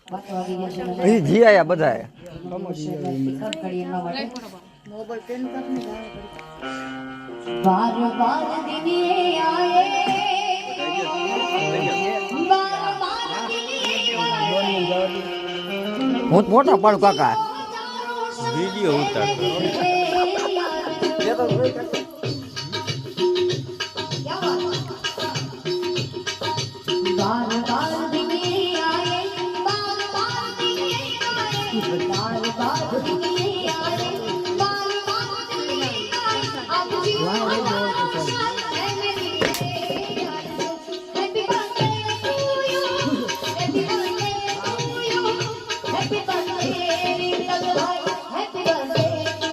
એ જી આયા બધા बार बार दिन ये आए बार बार दिन ये आए હું મોટા પાડું કાકા વિડિયો ઉતાર बार बार दिन ये आए बार बार दिन ये आए बार बार दिन ये आए बार बार दिन ये आए अब जीवन